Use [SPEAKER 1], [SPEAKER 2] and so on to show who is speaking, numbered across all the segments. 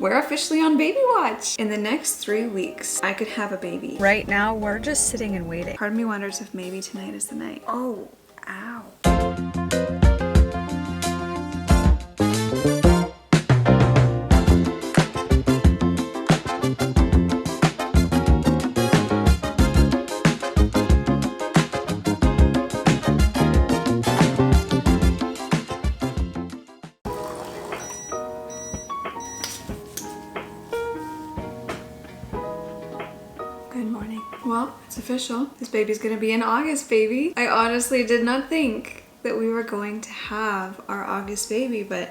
[SPEAKER 1] We're officially on baby watch. In the next 3 weeks, I could have a baby. Right now, we're just sitting and waiting. Part of me wonders if maybe tonight is the night. Oh, ow. Good morning. Well, it's official. This baby's gonna be an August baby. I honestly did not think that we were going to have our August baby, but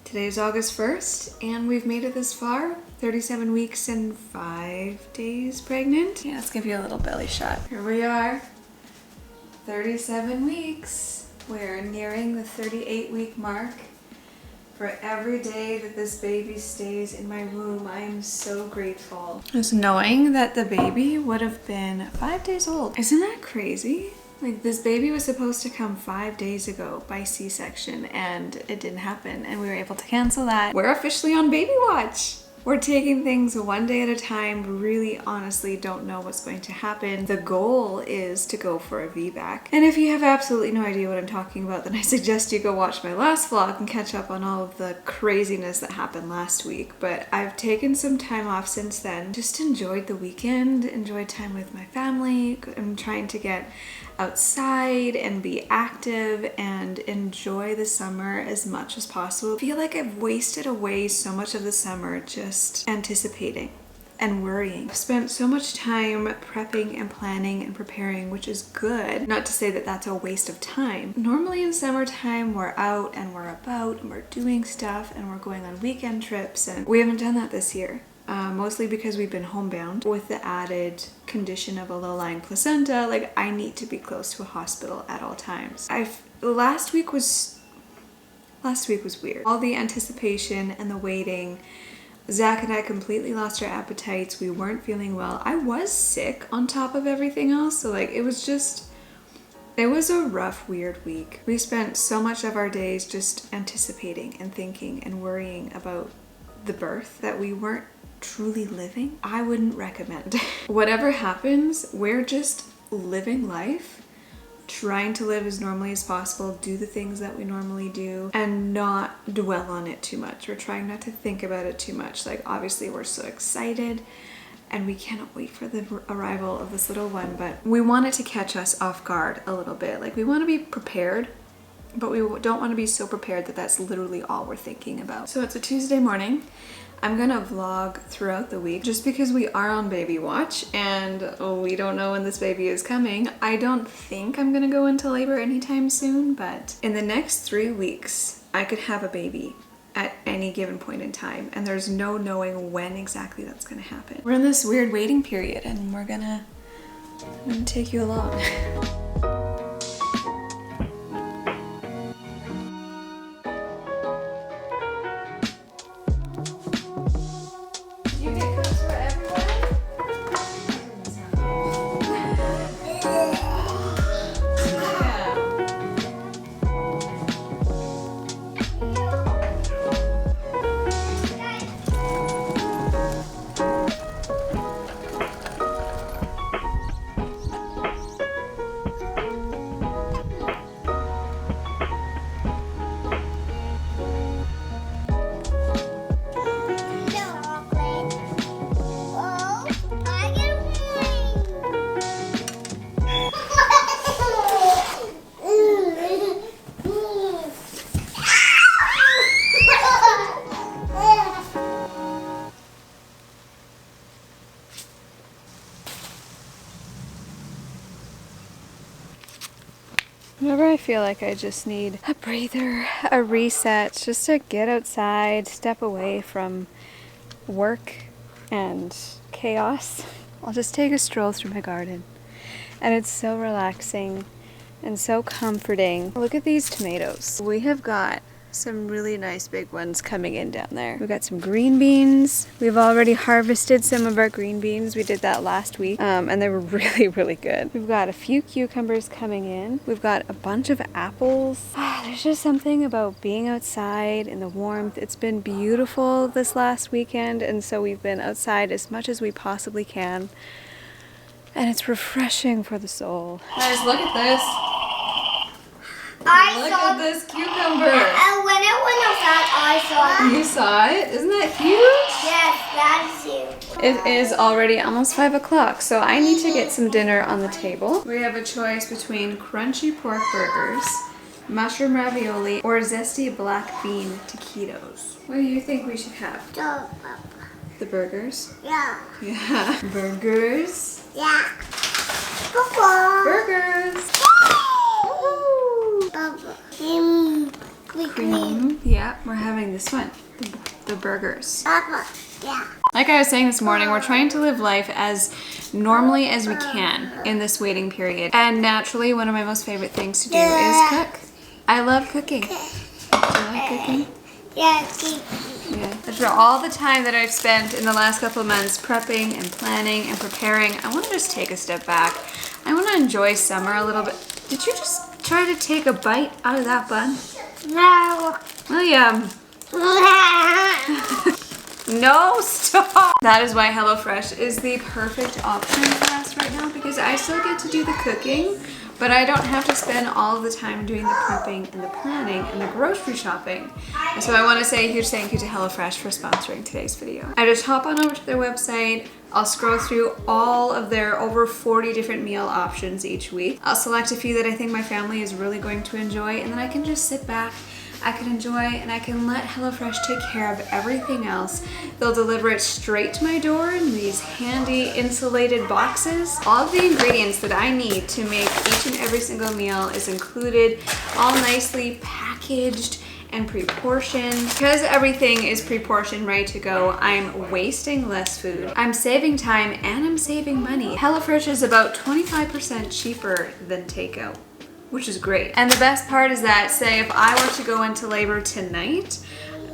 [SPEAKER 1] today is August 1st and we've made it this far. 37 weeks and 5 days pregnant. Yeah, let's give you a little belly shot. Here we are, 37 weeks. We're nearing the 38-week mark. For every day that this baby stays in my womb, I am so grateful. Just knowing that the baby would have been 5 days old. Isn't that crazy? Like, this baby was supposed to come 5 days ago by C-section and it didn't happen and we were able to cancel that. We're officially on baby watch. We're taking things one day at a time. Really honestly don't know what's going to happen. The goal is to go for a VBAC. And if you have absolutely no idea what I'm talking about, then I suggest you go watch my last vlog and catch up on all of the craziness that happened last week. But I've taken some time off since then. Just enjoyed the weekend, enjoyed time with my family. I'm trying to get outside and be active and enjoy the summer as much as possible. I feel like I've wasted away so much of the summer just anticipating and worrying. I've spent so much time prepping and planning and preparing, which is good. Not to say that that's a waste of time. Normally in summertime, we're out and we're about and we're doing stuff and we're going on weekend trips, and we haven't done that this year. Mostly because we've been homebound with the added condition of a low-lying placenta. Like, I need to be close to a hospital at all times. Last week was weird. All the anticipation and the waiting. Zach and I completely lost our appetites. We weren't feeling well. I was sick on top of everything else. So like, it was a rough, weird week. We spent so much of our days just anticipating and thinking and worrying about the birth that we weren't truly living. I wouldn't recommend. Whatever happens, we're just living life, trying to live as normally as possible, do the things that we normally do, and not dwell on it too much. We're trying not to think about it too much. Like, obviously we're so excited and we cannot wait for the arrival of this little one, but we want it to catch us off guard a little bit. Like, we want to be prepared, but we don't want to be so prepared that that's literally all we're thinking about. So it's a Tuesday morning. I'm gonna vlog throughout the week just because we are on baby watch and we don't know when this baby is coming. I don't think I'm gonna go into labor anytime soon, but in the next 3 weeks, I could have a baby at any given point in time, and there's no knowing when exactly that's gonna happen. We're in this weird waiting period and I'm gonna take you along. Whenever I feel like I just need a breather, a reset, just to get outside, step away from work and chaos, I'll just take a stroll through my garden. And it's so relaxing and so comforting. Look at these tomatoes. We have got Some really nice big ones coming in down there. We've got some green beans. We've already harvested some of our green beans. We did that last week, and they were really good. We've got a few cucumbers coming in. We've got a bunch of apples. There's just something about being outside in the warmth. It's been beautiful this last weekend, and so we've been outside as much as we possibly can. And it's refreshing for the soul. Guys, look at this. Look at this cucumber.
[SPEAKER 2] And when it went outside, I saw it.
[SPEAKER 1] You saw it? Isn't that huge?
[SPEAKER 2] Yes, that is huge.
[SPEAKER 1] It is already almost 5 o'clock, so I need to get some dinner on the table. We have a choice between crunchy pork burgers, mushroom ravioli, or zesty black bean taquitos. What do you think we should have? The burgers?
[SPEAKER 2] Yeah.
[SPEAKER 1] Yeah. Burgers.
[SPEAKER 2] Yeah. Papa.
[SPEAKER 1] Burgers.
[SPEAKER 2] Papa.
[SPEAKER 1] Yeah, we're having this one. The burgers.
[SPEAKER 2] Papa. Yeah.
[SPEAKER 1] Like I was saying this morning, we're trying to live life as normally as we can in this waiting period. And naturally, one of my most favorite things to do is cook. I love cooking. Do you like cooking?
[SPEAKER 2] Yeah.
[SPEAKER 1] Yeah. After all the time that I've spent in the last couple of months prepping and planning and preparing, I want to just take a step back. I want to enjoy summer a little bit. Did you just try to take a bite out of that bun?
[SPEAKER 2] No.
[SPEAKER 1] William. No, stop! That is why HelloFresh is the perfect option for us right now, because I still get to do the cooking, but I don't have to spend all of the time doing the prepping and the planning and the grocery shopping. And so I want to say a huge thank you to HelloFresh for sponsoring today's video. I just hop on over to their website. I'll scroll through all of their over 40 different meal options each week. I'll select a few that I think my family is really going to enjoy, and then I can just sit back, I can enjoy, and I can let HelloFresh take care of everything else. They'll deliver it straight to my door in these handy insulated boxes. All of the ingredients that I need to make each and every single meal is included, all nicely packaged and pre-portioned. Because everything is pre-portioned, ready to go, I'm wasting less food, I'm saving time, and I'm saving money. HelloFresh is about 25% cheaper than takeout, which is great. And the best part is that, say if I were to go into labor tonight,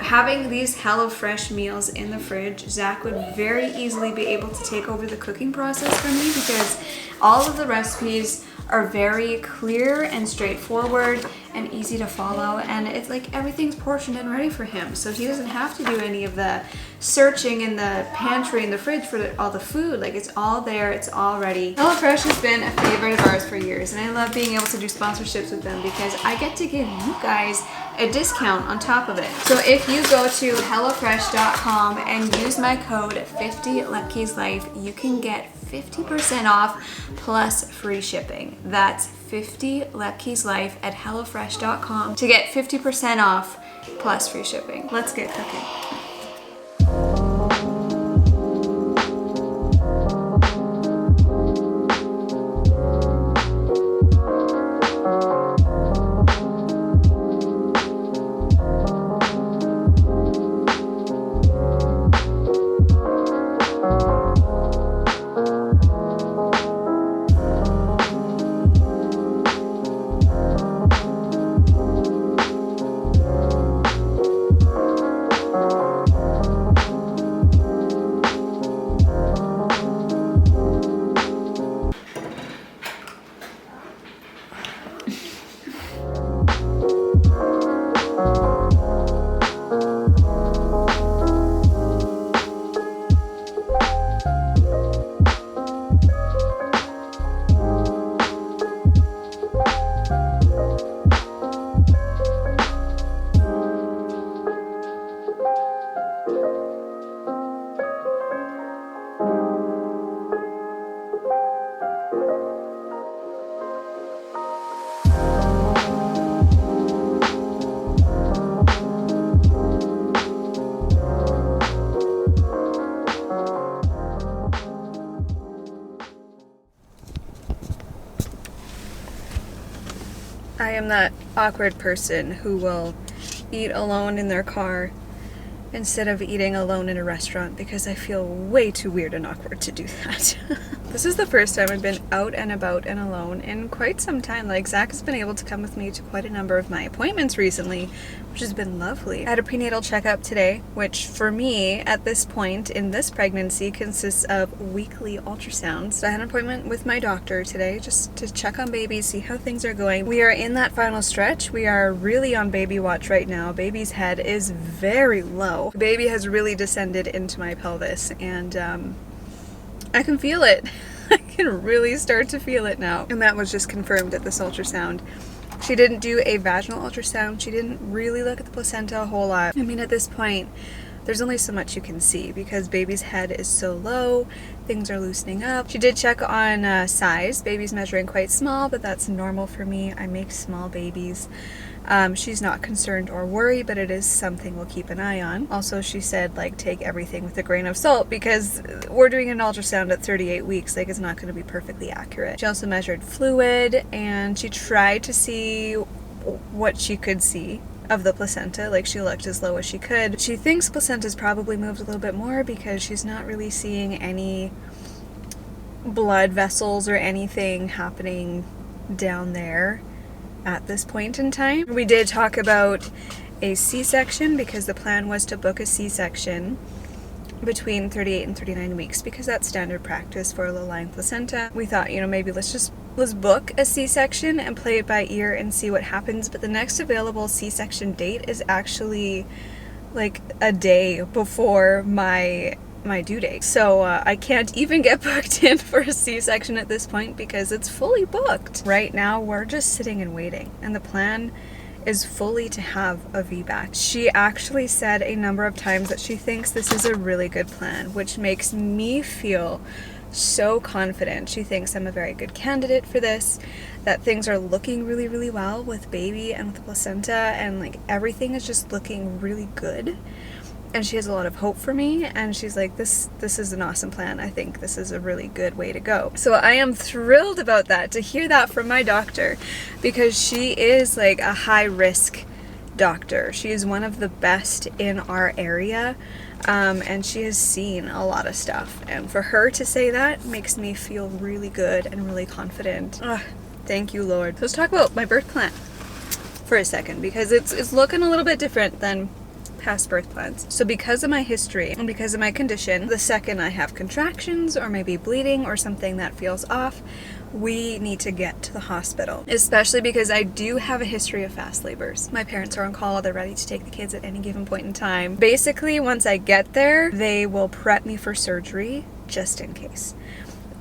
[SPEAKER 1] having these HelloFresh meals in the fridge, Zach would very easily be able to take over the cooking process for me, because all of the recipes are very clear and straightforward and easy to follow, and it's like everything's portioned and ready for him, so he doesn't have to do any of the searching in the pantry and the fridge for all the food. Like, it's all there, it's all ready. HelloFresh has been a favorite of ours for years, and I love being able to do sponsorships with them because I get to give you guys a discount on top of it. So if you go to HelloFresh.com and use my code 50LetKeysLife, you can get 50% off plus free shipping. That's 50LetKeysLife at HelloFresh.com to get 50% off plus free shipping. Let's get cooking. I am that awkward person who will eat alone in their car instead of eating alone in a restaurant because I feel way too weird and awkward to do that. This is the first time I've been out and about and alone in quite some time. Like, Zach has been able to come with me to quite a number of my appointments recently, which has been lovely. I had a prenatal checkup today, which for me at this point in this pregnancy consists of weekly ultrasounds. So I had an appointment with my doctor today just to check on baby, see how things are going. We are in that final stretch. We are really on baby watch right now. Baby's head is very low. Baby has really descended into my pelvis, and I can feel it. I can really start to feel it now. And that was just confirmed at this ultrasound. She didn't do a vaginal ultrasound. She didn't really look at the placenta a whole lot. I mean, at this point, there's only so much you can see because baby's head is so low. Things are loosening up. She did check on size. Baby's measuring quite small, but that's normal for me. I make small babies. She's not concerned or worried, but it is something we'll keep an eye on. Also, she said, like, take everything with a grain of salt because we're doing an ultrasound at 38 weeks. Like, it's not going to be perfectly accurate. She also measured fluid, and she tried to see what she could see of the placenta. Like, she looked as low as she could. She thinks placenta's probably moved a little bit more because she's not really seeing any blood vessels or anything happening down there at this point in time. We did talk about a C-section because the plan was to book a C-section between 38 and 39 weeks because that's standard practice for a low-lying placenta. We thought, maybe let's book a C-section and play it by ear and see what happens. But the next available C-section date is actually like a day before my due date. So I can't even get booked in for a C-section at this point because it's fully booked. Right now we're just sitting and waiting, and the plan is fully to have a VBAC. She actually said a number of times that she thinks this is a really good plan, which makes me feel so confident. She thinks I'm a very good candidate for this, that things are looking really, really well with baby and with the placenta, and like everything is just looking really good. And she has a lot of hope for me, and she's like, this is an awesome plan. I think this is a really good way to go. So I am thrilled about that, to hear that from my doctor, because she is like a high risk doctor. She is one of the best in our area, and she has seen a lot of stuff. And for her to say that makes me feel really good and really confident. Thank you, Lord. So let's talk about my birth plan for a second, because it's looking a little bit different than past birth plans. So because of my history and because of my condition, the second I have contractions or maybe bleeding or something that feels off, we need to get to the hospital, especially because I do have a history of fast labors. My parents are on call. They're ready to take the kids at any given point in time. Basically, once I get there, they will prep me for surgery just in case.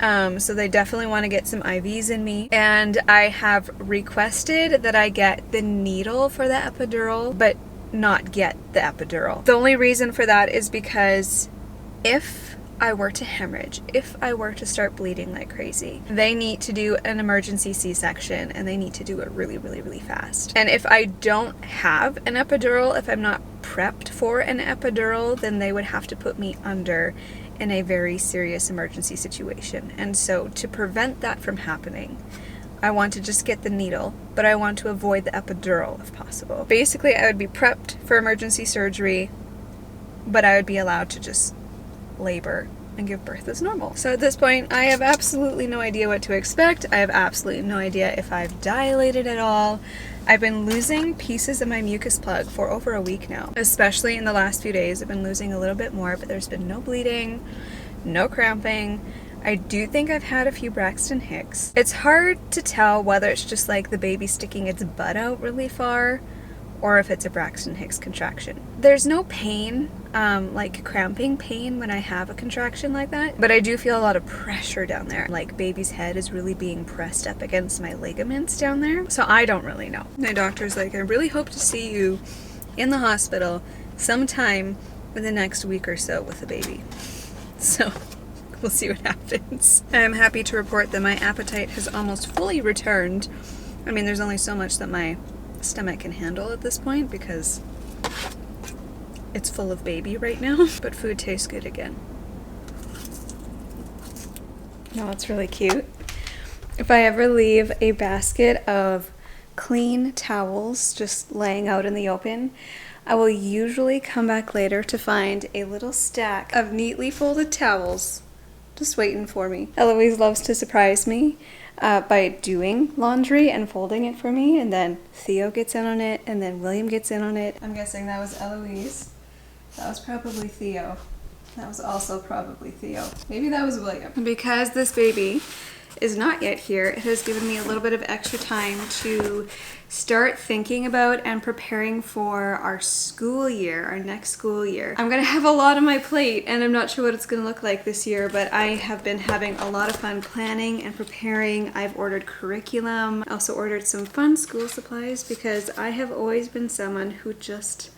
[SPEAKER 1] So they definitely want to get some IVs in me, and I have requested that I get the needle for the epidural, but not get the epidural. The only reason for that is because if I were to hemorrhage, if I were to start bleeding like crazy, they need to do an emergency C-section, and they need to do it really, really, really fast. And if I don't have an epidural, if I'm not prepped for an epidural, then they would have to put me under in a very serious emergency situation. And so to prevent that from happening, I want to just get the needle, but I want to avoid the epidural if possible. Basically, I would be prepped for emergency surgery, but I would be allowed to just labor and give birth as normal. So at this point, I have absolutely no idea what to expect. I have absolutely no idea if I've dilated at all. I've been losing pieces of my mucus plug for over a week now, especially in the last few days. I've been losing a little bit more, but there's been no bleeding, no cramping. I do think I've had a few Braxton Hicks. It's hard to tell whether it's just like the baby sticking its butt out really far or if it's a Braxton Hicks contraction. There's no pain, like cramping pain when I have a contraction like that, but I do feel a lot of pressure down there. Like baby's head is really being pressed up against my ligaments down there. So I don't really know. My doctor's like, I really hope to see you in the hospital sometime in the next week or so with the baby. So we'll see what happens. I'm happy to report that my appetite has almost fully returned. I mean, there's only so much that my stomach can handle at this point because it's full of baby right now, but food tastes good again. No, it's really cute. If I ever leave a basket of clean towels just laying out in the open, I will usually come back later to find a little stack of neatly folded towels just waiting for me. Eloise loves to surprise me by doing laundry and folding it for me, and then Theo gets in on it, and then William gets in on it. I'm guessing that was Eloise. That was probably Theo. That was also probably Theo. Maybe that was William. Because this baby is not yet here, it has given me a little bit of extra time to start thinking about and preparing for our school year, our next school year. I'm gonna have a lot on my plate and I'm not sure what it's gonna look like this year, but I have been having a lot of fun planning and preparing. I've ordered curriculum. I also ordered some fun school supplies because I have always been someone who just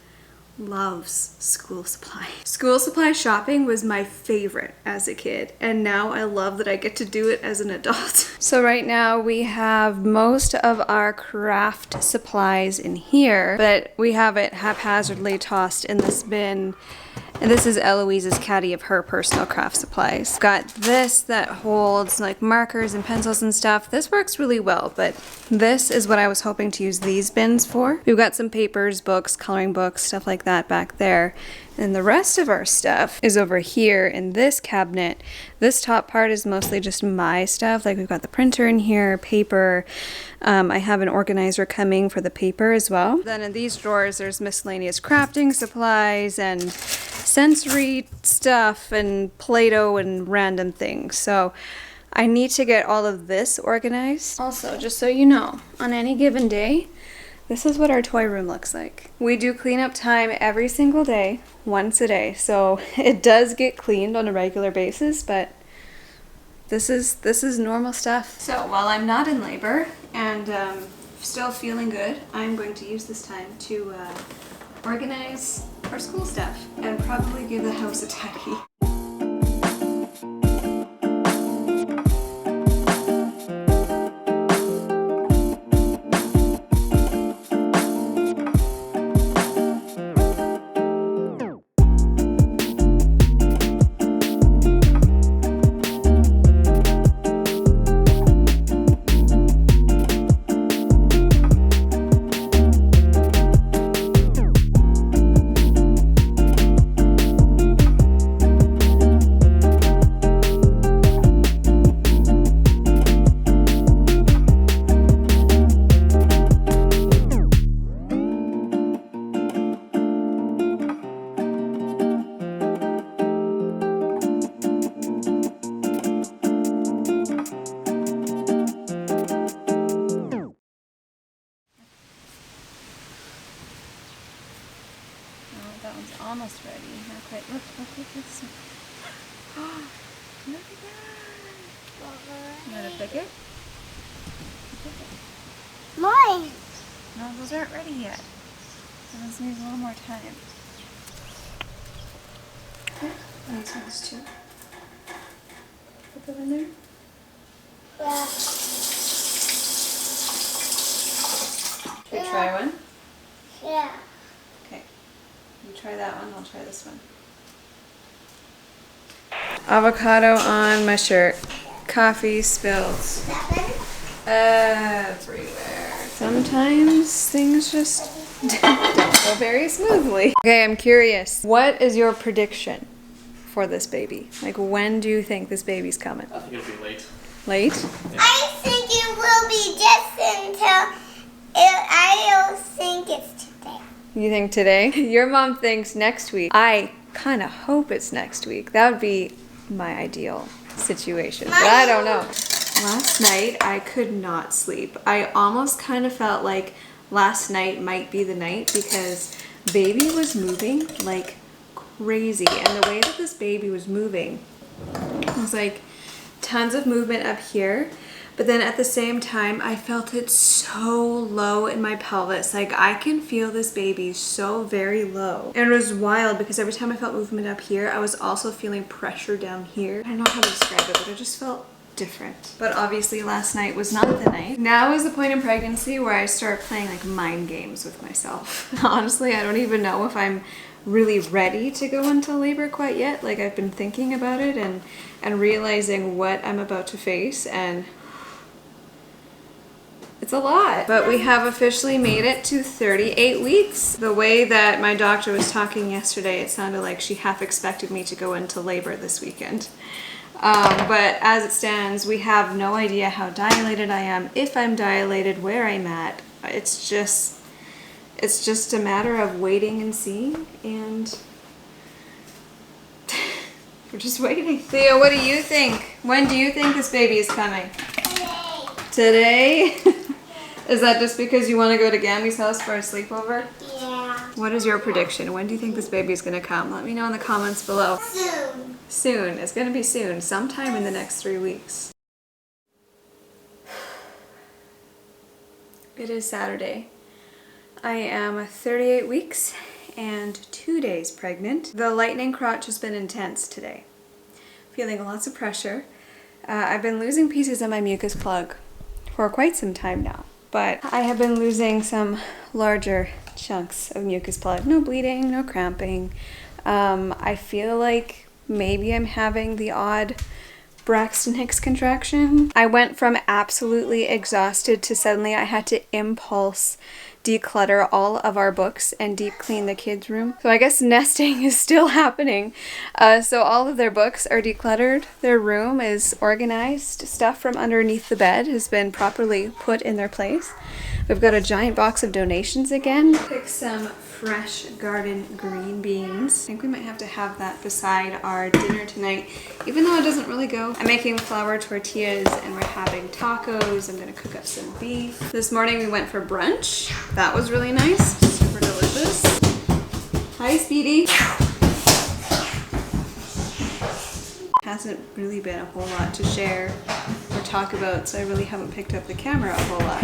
[SPEAKER 1] loves school supply. School supply shopping was my favorite as a kid, and now I love that I get to do it as an adult. So right now we have most of our craft supplies in here, but we have it haphazardly tossed in this bin. And this is Eloise's caddy of her personal craft supplies. Got this that holds like markers and pencils and stuff. This works really well, but this is what I was hoping to use these bins for. We've got some papers, books, coloring books, stuff like that back there. And the rest of our stuff is over here in this cabinet. This top part is mostly just my stuff. Like we've got the printer in here, paper. I have an organizer coming for the paper as well. Then in these drawers, there's miscellaneous crafting supplies and sensory stuff and Play-Doh and random things. So I need to get all of this organized. Also, just so you know, on any given day, this is what our toy room looks like. We do cleanup time every single day, once a day. So it does get cleaned on a regular basis, but this is normal stuff. So while I'm not in labor and still feeling good, I'm going to use this time to organize our school stuff and probably give the house a tidy. That one's almost ready. Not quite. Look at this one. Oh, look at that. You want to pick it?
[SPEAKER 2] Mine.
[SPEAKER 1] No, those aren't ready yet. Those need a little more time. Okay, these ones too. Put them in there.
[SPEAKER 2] Yeah.
[SPEAKER 1] Should we try one?
[SPEAKER 2] Yeah.
[SPEAKER 1] Okay. You try that one, I'll try this one. Avocado on my shirt. Coffee spills everywhere. Sometimes things just don't go very smoothly. Okay, I'm curious. What is your prediction for this baby? Like, when do you think this baby's coming?
[SPEAKER 3] I think it'll be late.
[SPEAKER 1] Late?
[SPEAKER 3] Yeah.
[SPEAKER 2] I think it will be just until I don't think it's today.
[SPEAKER 1] You think today? Your mom thinks next week. I kind of hope it's next week. That would be my ideal situation, but I don't know. Last night, I could not sleep. I almost kind of felt like last night might be the night because baby was moving like crazy. And the way that this baby was moving was like tons of movement up here. But then at the same time, I felt it so low in my pelvis. Like I can feel this baby so very low. And it was wild because every time I felt movement up here, I was also feeling pressure down here. I don't know how to describe it, but it just felt different. But obviously last night was not the night. Now is the point in pregnancy where I start playing like mind games with myself. Honestly, I don't even know if I'm really ready to go into labor quite yet. Like I've been thinking about it and realizing what I'm about to face, and It's a lot. But we have officially made it to 38 weeks. The way that my doctor was talking yesterday, it sounded like she half expected me to go into labor this weekend. But as it stands, we have no idea how dilated I am, if I'm dilated, where I'm at. It's just a matter of waiting and seeing, and we're just waiting. Theo, what do you think? When do you think this baby is coming? Today? Is that just because you want to go to Gammy's house for a sleepover?
[SPEAKER 2] Yeah.
[SPEAKER 1] What is your prediction? When do you think this baby is going to come? Let me know in the comments below.
[SPEAKER 2] Soon.
[SPEAKER 1] Soon. It's going to be soon. Sometime in the next 3 weeks. It is Saturday. I am 38 weeks and 2 days pregnant. The lightning crotch has been intense today. Feeling lots of pressure. I've been losing pieces of my mucus plug for quite some time now. But I have been losing some larger chunks of mucus plug. No bleeding, no cramping. I feel like maybe I'm having the odd Braxton Hicks contraction. I went from absolutely exhausted to suddenly I had to impulse declutter all of our books and deep clean the kids' room. So I guess nesting is still happening. So all of their books are decluttered. Their room is organized. Stuff from underneath the bed has been properly put in their place. We've got a giant box of donations again. Pick some fresh garden green beans. I think we might have to have that beside our dinner tonight, even though it doesn't really go. I'm making flour tortillas and we're having tacos. I'm gonna cook up some beef. This morning we went for brunch. That was really nice, super delicious. Hi, Speedy. Hasn't really been a whole lot to share or talk about, so I really haven't picked up the camera a whole lot.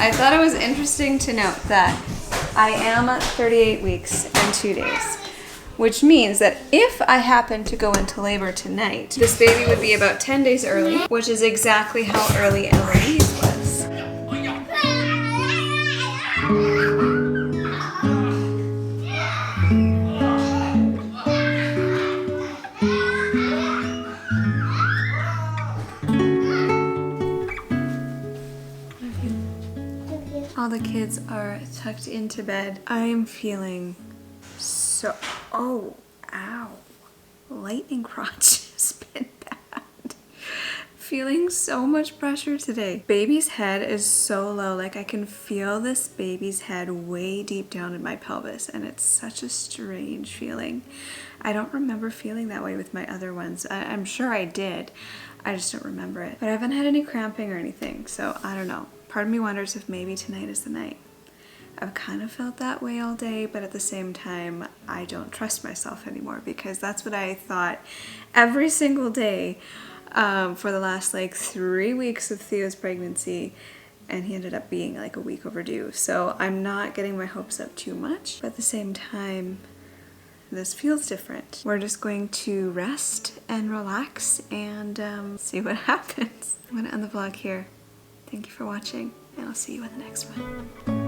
[SPEAKER 1] I thought it was interesting to note that I am at 38 weeks and 2 days, which means that if I happen to go into labor tonight, this baby would be about 10 days early, which is exactly how early Eloise was. All the kids are tucked into bed. I am feeling so, oh, ow. Lightning crotch has been bad. Feeling so much pressure today. Baby's head is so low, like I can feel this baby's head way deep down in my pelvis, and it's such a strange feeling. I don't remember feeling that way with my other ones. I'm sure I did. I just don't remember it. But I haven't had any cramping or anything, so I don't know. Part of me wonders if maybe tonight is the night. I've kind of felt that way all day, but at the same time, I don't trust myself anymore because that's what I thought every single day for the last like 3 weeks of Theo's pregnancy, and he ended up being like a week overdue. So I'm not getting my hopes up too much, but at the same time, this feels different. We're just going to rest and relax and see what happens. I'm gonna end the vlog here. Thank you for watching, and I'll see you in the next one.